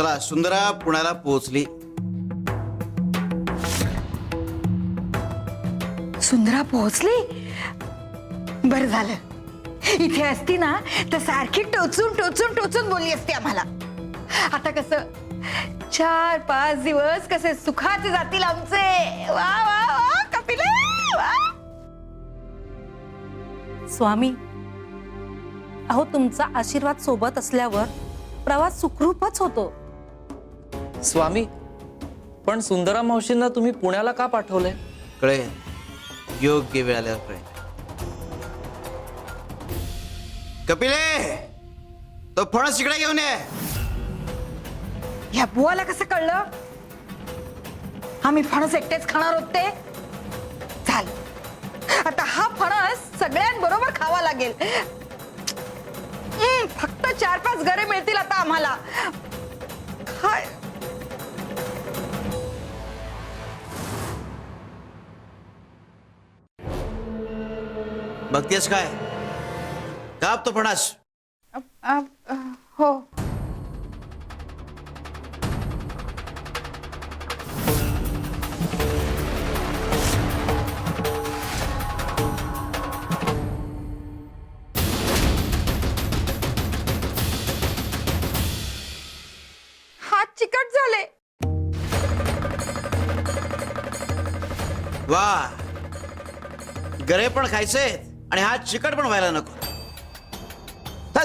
चला, सुंदरा पुण्याला पोहोचली. सुंदरा पोहोचली? बरं झालं. इथे असती ना तर सारखी टोचून टोचून टोचून बोलली असती आम्हाला. आता कसं 4-5 दिवस कसे सुखाचे जातील आमचे. वा वा वा कपिले वा. स्वामी, अहो तुमचा आशीर्वाद सोबत असल्यावर प्रवास सुखरूपच होतो. स्वामी, पण सुंदरा मावशींना तुम्ही पुण्याला का पाठवलंय? कळेल, योग्य वेळ आल्यावर कळेल. कपिले, तो फणस इकडे घेऊन ये. या बुवाला कसं कळलं आम्ही फणस एकटेच खाणार होते? चाल, आता हा फणस सगळ्यांबरोबर खावा लागेल. फक्त 4-5 घरे मिळतील आता आम्हाला. काय बघतेस काय? काप तो फणस. हो. हात चिकट झाले. वा, गरे पण खायचे आणि हा चिकट पण व्हायला नको.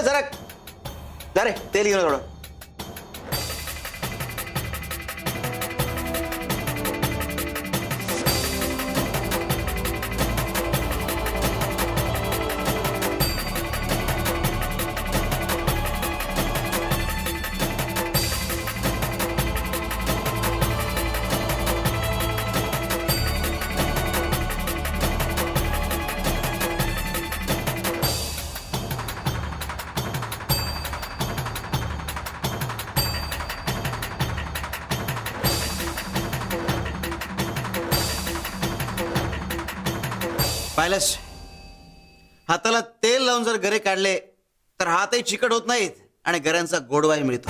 जरा जरे तेल घेऊन थोडं. पाहिलंस, हाताला तेल लावून जर गरे काढले तर हातही चिकट होत नाहीत आणि गऱ्यांचा गोडवाही मिळतो.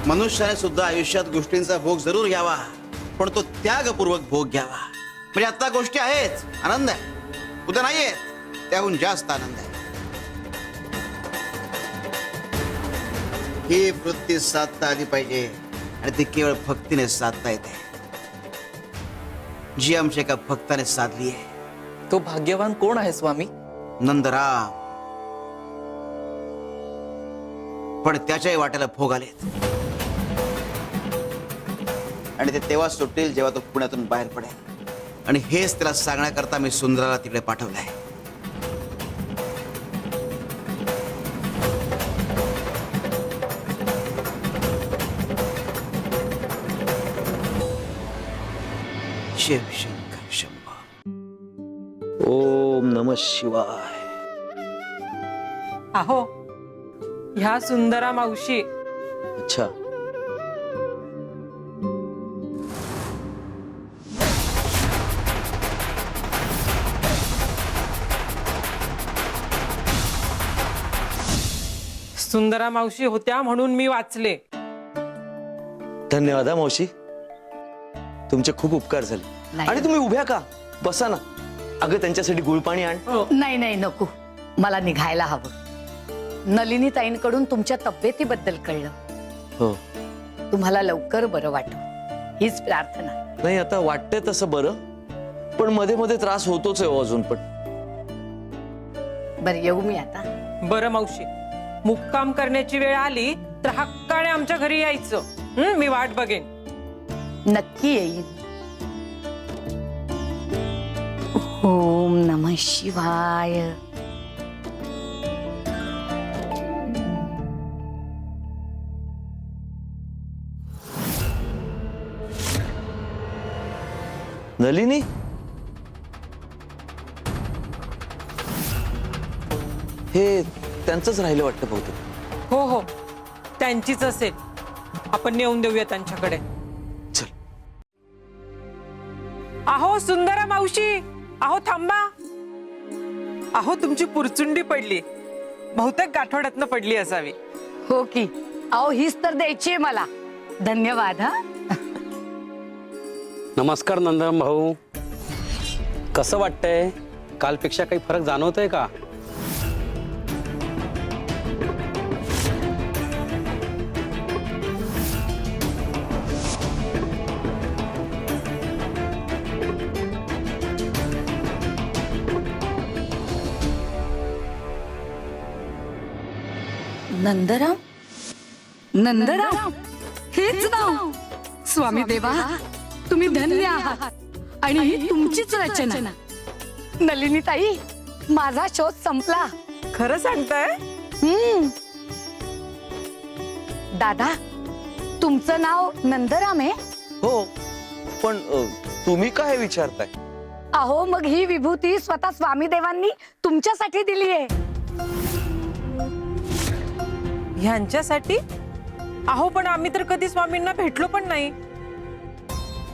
मनुष्याने सुद्धा आयुष्यात गोष्टींचा भोग जरूर घ्यावा, पण तो त्यागपूर्वक भोग घ्यावा. म्हणजे आता गोष्टी आहेत, आनंद आहे, उद्या नाही आहेत, त्याहून जास्त आनंद आहे. ही वृत्ती साधता आली पाहिजे आणि ती केवळ भक्तीने साधता येते, जी आमच्या एका भक्ताने साधली आहे. तो भाग्यवान कोण आहे स्वामी? नंदराम. पण त्याच्याही वाट्याला भोग आलेत आणि ते तेव्हा सुटेल जेव्हा तो पुण्यातून बाहेर पडेल. आणि हेच त्याला सांगण्याकरता मी सुंदराला तिकडे पाठवलंय. शिव शंकर शंभो. ओम नमः शिवाय. अहो, ह्या सुंदरा मावशी. अच्छा, सुंदरा मावशी होत्या म्हणून मी वाचले. धन्यवाद मावशी, तुमचे खूप उपकार झाले. आणि तुम्ही उभ्या का? बसा ना. अगं त्यांच्यासाठी गुळपाणी आण. नाही नाही नको, मला निघायला हवं. नलिनी ताईंकडून तुमच्या तब्येतीबद्दल कळलं. हो. तुम्हाला लवकर बरं वाटो हीच प्रार्थना. नाही, आता वाटतंय तसं बरं, पण मध्ये मध्ये त्रास होतोच आहे अजून पण. बरं, येऊ मी आता. बरं मावशी, मुक्काम करण्याची वेळ आली तर हक्काने आमच्या घरी यायचं. मी वाट बघेन. नक्की येईन. ओम नमः शिवाय. नलिनी, हे त्यांचंच राहिलं वाटतं बहुतेक. हो हो, त्यांचीच असेल. आपण नेऊन देऊया त्यांच्याकडे. चल. अहो सुंदरा मावशी, अहो थांबा. अहो तुमची पुरचुंडी पडली, बहुतेक गाठोड्यातनं पडली असावी. हो की, अहो हीच तर द्यायची आहे मला. धन्यवाद हा. नमस्कार नंदन भाऊ, कसं वाटतंय? कालपेक्षा काही फरक जाणवतोय का? नंदराम, नंदराम, हेच नाव. स्वामी देवा, तुम्ही धन्य आहात आणि ही तुमचीच रचना. नलिनी ताई, माझा शोध संपला. खरं सांगताय? दादा, तुमचं नाव नंदराम आहे? हो, पण तुम्ही काय विचारताय? अहो मग ही विभूती स्वतः स्वामी देवांनी तुमच्यासाठी दिली आहे. ह्यांच्यासाठी? अहो पण आम्ही तर कधी स्वामींना भेटलो पण नाही.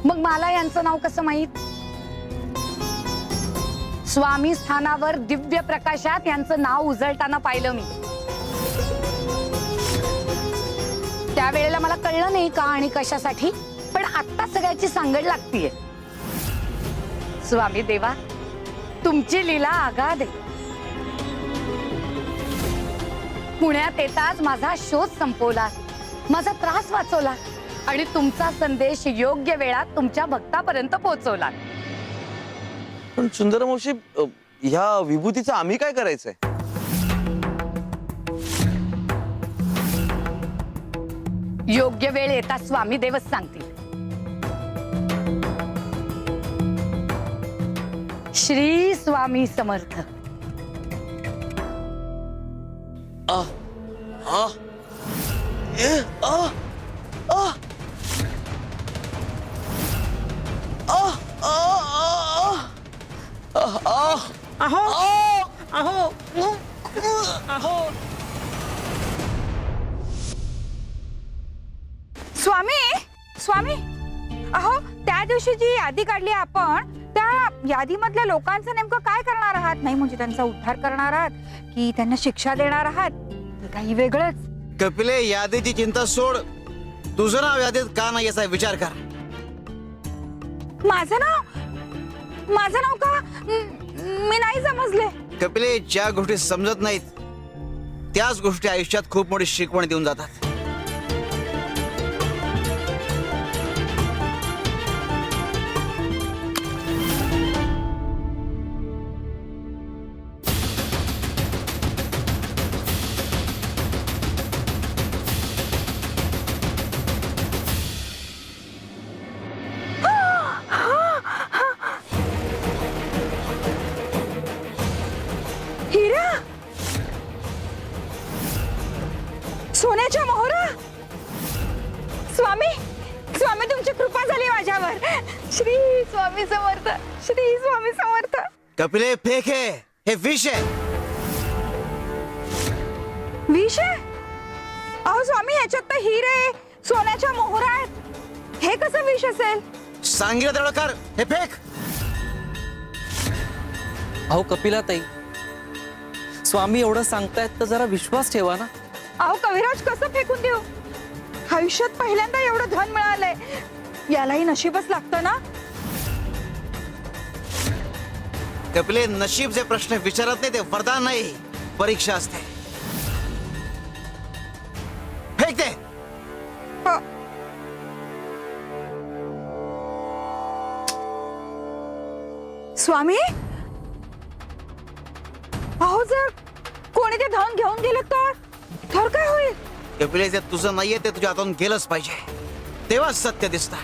मग मला यांचं नाव कसं माहित? स्वामी स्थानावर दिव्य प्रकाशात यांचं नाव उजळताना पाहिलं मी. त्यावेळेला मला कळलं नाही का आणि कशासाठी, पण आता सगळ्याची सांगड लागतीये. स्वामी देवा, तुमची लीला आगाध आहे. पुण्यात येताच माझा शोध संपवला, माझा त्रास वाचवला आणि तुमचा संदेश योग्य वेळात तुमच्या भक्तापर्यंत पोहोचवला. पण सुंदर मावशी, ह्या विभूतीचं आम्ही काय करायचंय? योग्य वेळ येता स्वामी देवच सांगतील. श्री स्वामी समर्थ. अहो अहो अहो स्वामी, स्वामी, अहो त्या दिवशी जी यादी काढली आपण, त्या यादीमधल्या लोकांचं नेमकं काय करणार आहात? नाही म्हणजे त्यांचा उद्धार करणार आहात की त्यांना शिक्षा देणार आहात, की काही वेगळंच? कपिले, यादीची चिंता सोड. तुझं नाव यादीत का नाही याचा विचार कर. माझं नाव का? मी नाही समजले. कपिले, ज्या गोष्टी समजत नाहीत त्याच गोष्टी आयुष्यात खूप मोठी शिकवण देऊन जातात. हिरा, सोन्याच्या मोहरा. स्वामी, स्वामी तुमची कृपा झाली माझ्यावर. श्री स्वामी समर्थ, श्री स्वामी समर्थ. कपिले, फेक हे विष आहे. विष आहे? अहो स्वामी, ह्याच्यात तर हिरे, सोन्याच्या मोहरा आहेत. हे कसं विष असेल? सांगितलं तेवढं कर. हे फेक. अहो कपिलाताई, स्वामी एवढं सांगतायत तर जरा विश्वास ठेवा ना. अहो कविराज, कसं फेकून देऊ? आयुष्यात पहिल्यांदा एवढं धन मिळालंय, यालाही नशीबच लागतं ना. कपिले, नशीब जे प्रश्न विचारत नाही ते वरदान नाही, परीक्षा असते. फेक दे. हो. स्वामी, अहो जर कोणी ते धन घेऊन गेलं तर काय होईल? कपिले, जे तुझं नाहीये ते तुझ्या हातून गेलंच पाहिजे, तेव्हाच सत्य दिसतं.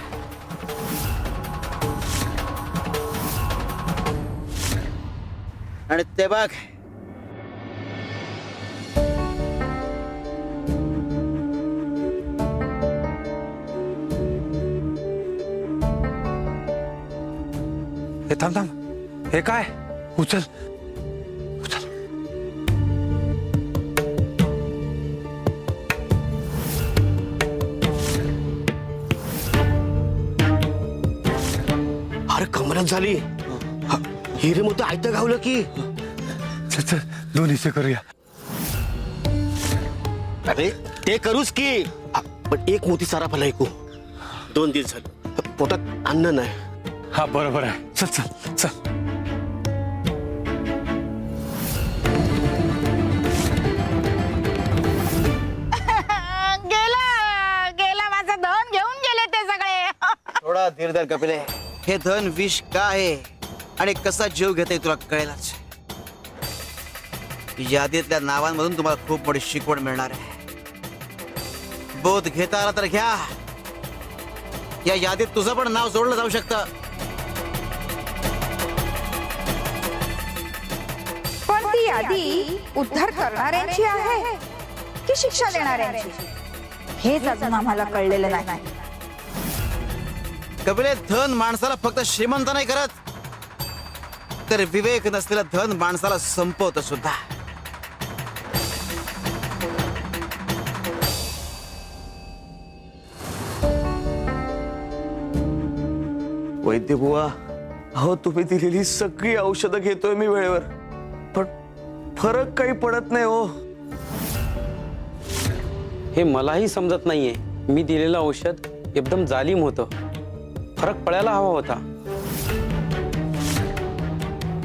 आणि ते बघ, हे थांब थांब, हे काय? उचल उचल. अरे कमरच झाली. हिरे मग आयतं गावलं की. चल दोन्हीचे करूया. अरे ते करूच की पण एक मोठी सारा मला ऐकू. 2 दिवस झाले पोटात अन्न नाही. हा बरोबर आहे. चल चल चल. गेला माझं धन घेऊन गेले ते सगळे. थोडा धीर धर कपिले. हे धन विष का आहे आणि कसा जीव घेते तुला कळेलच. यादीतल्या नावांमधून तुम्हाला खूप मोठी शिकवण मिळणार आहे. बोध घेता आला तर घ्या. या यादीत तुझं पण नाव जोडलं जाऊ शकतं. पण ती यादी उद्धार करणाऱ्यांची आहे की शिक्षा देणाऱ्यांची, हेच अजून आम्हाला कळलेलं नाही. कपिले, धन माणसाला फक्त श्रीमंत नाही करत, तर विवेक नसलेलं धन माणसाला संपवतं सुद्धा. वैद्य बुवा, अहो तुम्ही दिलेली सगळी औषधं घेतोय मी वेळेवर, पण फरक काही पडत नाही हो. हे मलाही समजत नाहीये. मी दिलेलं औषध एकदम जालीम होतं. फरक पडायला हवा होता.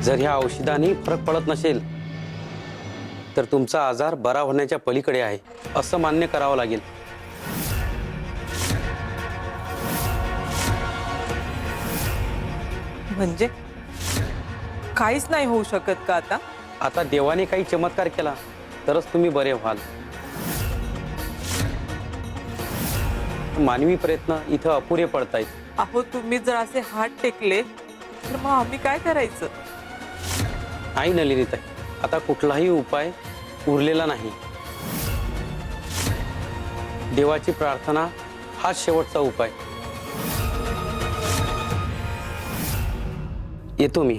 जर ह्या औषधाने फरक पडत नसेल तर तुमचा आजार बरा होण्याच्या पलीकडे आहे असं मान्य करावं लागेल. म्हणजे काहीच नाही होऊ शकत का आता? आता देवाने काही चमत्कार केला तरच तुम्ही बरे व्हाल. मानवी प्रयत्न इथं अपुरे पडतायत. अहो तुम्ही जर असे हात टेकले तर मग आम्ही काय करायचं? नाही नलिनीताई, आता कुठलाही उपाय उरलेला नाही. देवाची प्रार्थना हाच शेवटचा उपाय. येतो मी.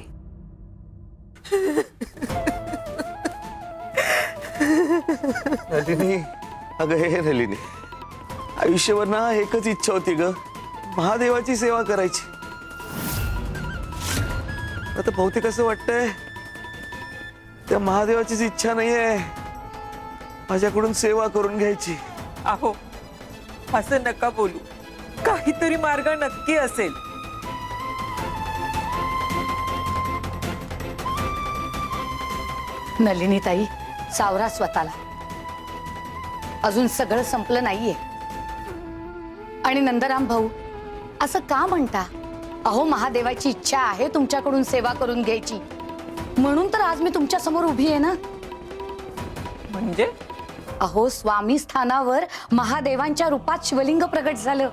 नलिनी, अगं हे नलिनी, आयुष्यभर ना एकच इच्छा होती ग, महादेवाची सेवा करायची. आता बहुतेक असं वाटतंय त्या महादेवाचीच इच्छा नाहीये माझ्याकडून सेवा करून घ्यायची. अहो असं नका बोलू. काहीतरी मार्ग नक्की असेल. नलिनीताई, सावरा स्वतःला. अजून सगळं संपलं नाहीये. आणि नंदराम भाऊ, असं का म्हणता? अहो महादेवाची इच्छा आहे तुमच्याकडून सेवा करून घ्यायची, म्हणून तर आज मी तुमच्या समोर उभी आहे ना. म्हणजे अहो स्वामी स्थानावर महादेवांच्या रूपात शिवलिंग प्रगट झालं.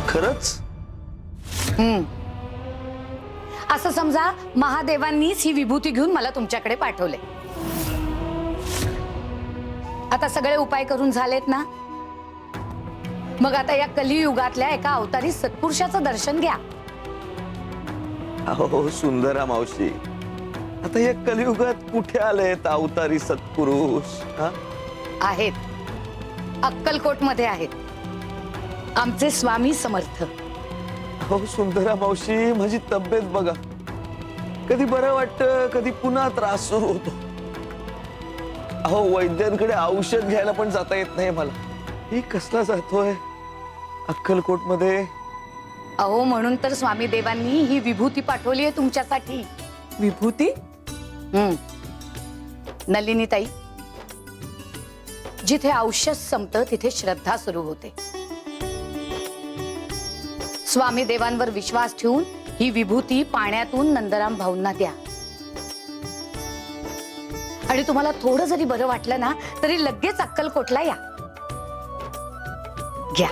खरंच? असं समजा महादेवांनीच ही विभूती घेऊन मला तुमच्याकडे पाठवले. आता सगळे उपाय करून झालेत ना, मग आता या कलियुगातल्या एका अवतारी सत्पुरुषाचं दर्शन घ्या. अहो सुंदरा मावशी, आता या कलियुगात कुठे आलेत अवतारी सत्पुरुष? हा? आहेत, अक्कलकोट मध्ये आहेत आमचे स्वामी समर्थ. अहो सुंदरा मावशी, माझी तब्येत बघा, कधी बरं वाटतं, कधी पुन्हा त्रास सुरू होतो. अहो वैद्यांकडे औषध घ्यायला पण जाता येत नाही मला. ही कसला जातोय अक्कलकोट मध्ये? अहो म्हणून तर स्वामी देवांनी ही विभूती पाठवली आहे तुमच्यासाठी. विभूती? नलिनीताई, जिथे औषध संपतं तिथे श्रद्धा सुरू होते. स्वामी देवांवर विश्वास ठेवून ही विभूती पाण्यातून नंदराम भाऊंना द्या. आणि तुम्हाला थोडं जरी बरं वाटलं ना तरी लगेच अक्कलकोटला या. घ्या.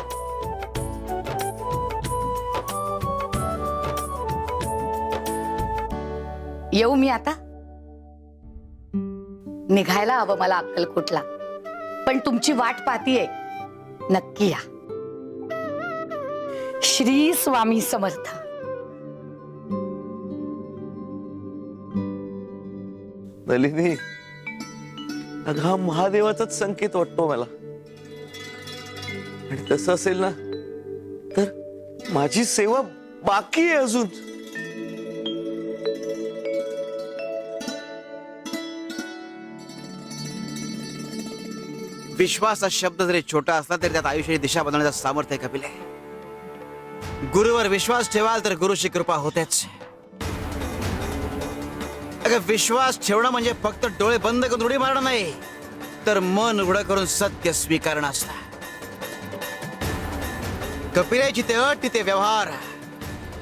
येऊ मी आता? निघायला हवं मला अक्कलकोटला, पण तुमची वाट पाहतीये. नक्की या. श्री स्वामी समर्थ. नलिनी, अगं हा महादेवाचाच संकेत वाटतो मला. आणि तसं असेल ना तर माझी सेवा बाकी आहे अजून. विश्वास हा शब्द जरी छोटा असला तरी त्यात आयुष्याची दिशा बदलण्याचं सामर्थ्य आहे कपिले. गुरुवर विश्वास ठेवाल तर गुरुची कृपा होतेच. अगं विश्वास ठेवणं म्हणजे फक्त डोळे बंद करून उडी मारणं नाही, तर मन उघडं करून सत्य स्वीकारणं असतं. कपिले, जिथे अट तिथे व्यवहार,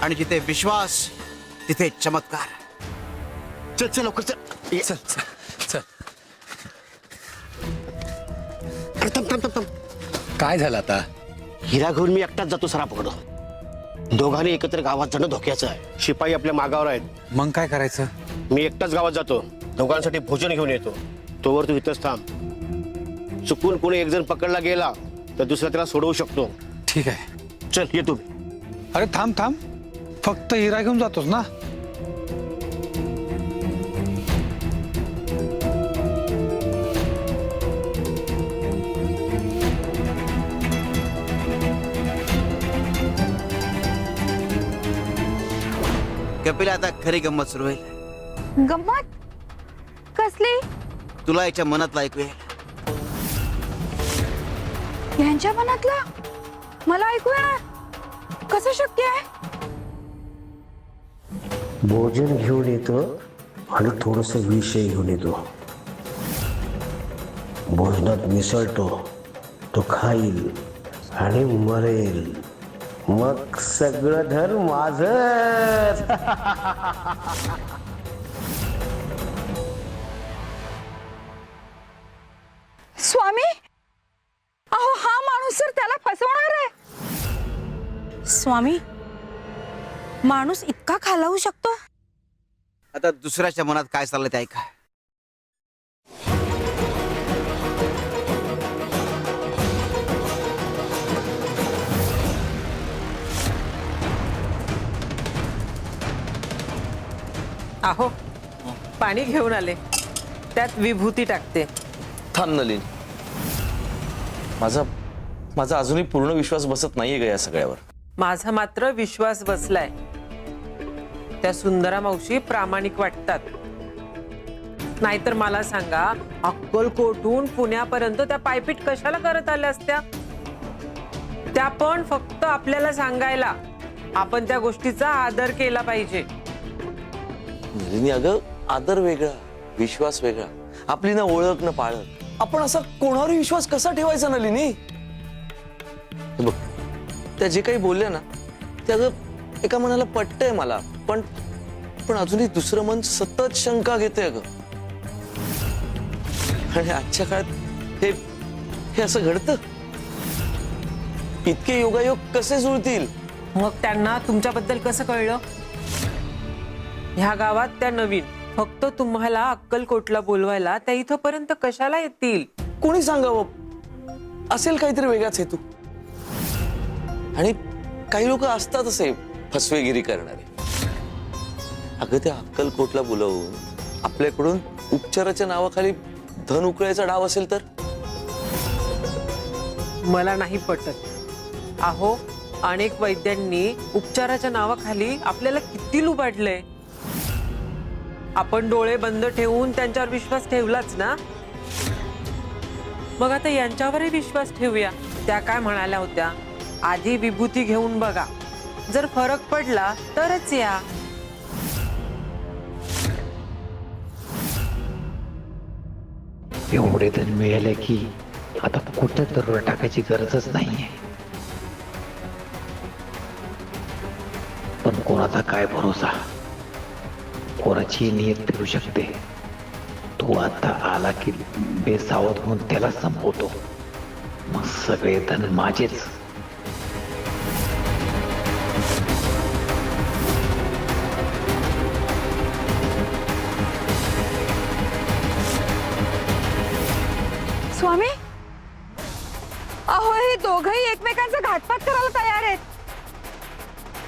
आणि जिथे विश्वास तिथे चमत्कार. चल चल लवकर चल. चल चल चल. अरे थांब थांब थांब थांब. काय झालं आता? हिरा घेऊन मी एकटाच जातो सराफकडं. दोघांनी एकत्र गावात जाणं धोक्याचं आहे. शिपाई आपल्या मागावर आहेत. मग काय करायचं? मी एकटाच गावात जातो, दोघांसाठी भोजन घेऊन येतो. तोवर तू इथंच थांब. चुकून कोणी एक जण पकडला गेला तर दुसरा त्याला सोडवू शकतो. ठीक आहे. चल येतो. अरे थांब थांब, फक्त हिरा घेऊन जातोस ना? कपिला, आता खरी गंमत सुरू होईल. गंमत कसली? तुला याच्या मनातलं ऐकू येईल. यांच्या मनातला मला ऐकू येणार? कसं शक्य आहे? भोजन घेऊन येतो आणि थोडस विषय घेऊन येतो. भोजनात मिसळतो, तो खाईल आणि मरेल. मग सगळं धन माझं. स्वामी, अहो हा माणूस तर त्याला फसवणार आहे. स्वामी, माणूस इतका खालावू शकतो? आता दुसऱ्याच्या मनात काय चाललंय ते ऐका. अहो, पाणी घेऊन आले, त्यात विभूती टाकते. थांब नलिनी, माझा अजूनही पूर्ण विश्वास बसत नाहीये ग या सगळ्यावर. माझा मात्र विश्वास बसलाय. त्या सुंदरा मावशी प्रामाणिक वाटतात. नाहीतर मला सांगा, अक्कलकोटहून पुण्यापर्यंत त्या पायपीट कशाला करत आल्या असत्या? त्या पण फक्त आपल्याला सांगायला. आपण त्या गोष्टीचा आदर केला पाहिजे. नलिनी, अगं आदर वेगळा, विश्वास वेगळा. आपली ना ओळख न पाळख. आपण असा कोणावरही विश्वास कसा ठेवायचा नलिनी? हे बघ, त्या जे काही बोलल्या ना ते अगं एका मनाला पटतंय मला, पण अजूनही दुसरं मन सतत शंका घेते अगं. आणि आजच्या काळात हे असं घडतं? इतके योगायोग कसे जुळतील? मग त्यांना तुमच्याबद्दल कसं कळलं? ह्या गावात त्या नवीन, फक्त तुम्हाला अक्कलकोटला बोलवायला त्या इथपर्यंत कशाला येतील? कोणी सांगावं? असेल काहीतरी वेगळाच हेतू. आणि काही लोक असतात असे फसवेगिरी करणारे. अगं त्या अक्कलकोटला बोलवून आपल्याकडून उपचाराच्या नावाखाली धन उकळायचा डाव असेल तर? मला नाही पटत. अहो, अनेक वैद्यांनी उपचाराच्या नावाखाली आपल्याला किती लुबाडलंय. आपण डोळे बंद ठेवून त्यांच्यावर विश्वास ठेवलाच ना. मग आता यांच्यावरही विश्वास ठेवूया. त्या काय म्हणाल्या होत्या, आधी विभूती घेऊन बघा, जर फरक पडला तरच या. एवढे धन मिळाले की आता कुठं दरोडा टाकायची गरजच नाहीये. पण कोणाचा काय भरोसा, कोणाची नियत फिरू शकते. तो आता आला की बेसावध होऊन त्याला संपवतो. मग सगळे धन माझेच. स्वामी, अहो हे हे दोघही एकमेकांचा घातपात करायला तयार आहेत.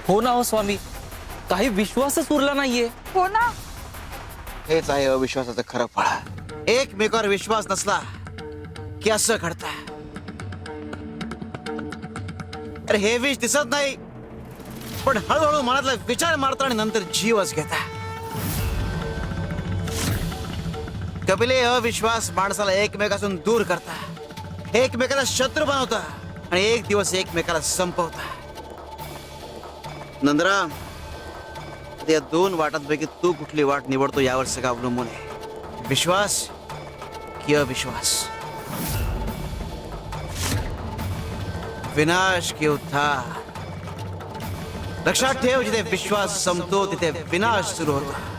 हो ना हो स्वामी, काही विश्वासच उरला नाहीये. हो ना. हेच आहे अविश्वासाचं खरं फळ. एकमेकावर विश्वास नसला की असं घडतं. अरे हे विष दिसत नाही, पण हळूहळू मनातला विचार मारता आणि नंतर जीवच घेता. कपिले, अविश्वास माणसाला एकमेकापासून दूर करता, एकमेकाला शत्रू बनवता आणि एक दिवस एकमेकाला संपवता. नंदराम, या दोन वाटांपैकी तू कुठली वाट निवडतो यावर सगळं अवलंबून आहे. विश्वास की अविश्वास, विनाश की उद्धार. लक्षात ठेव, जिथे विश्वास संपतो तिथे विनाश सुरू होतो.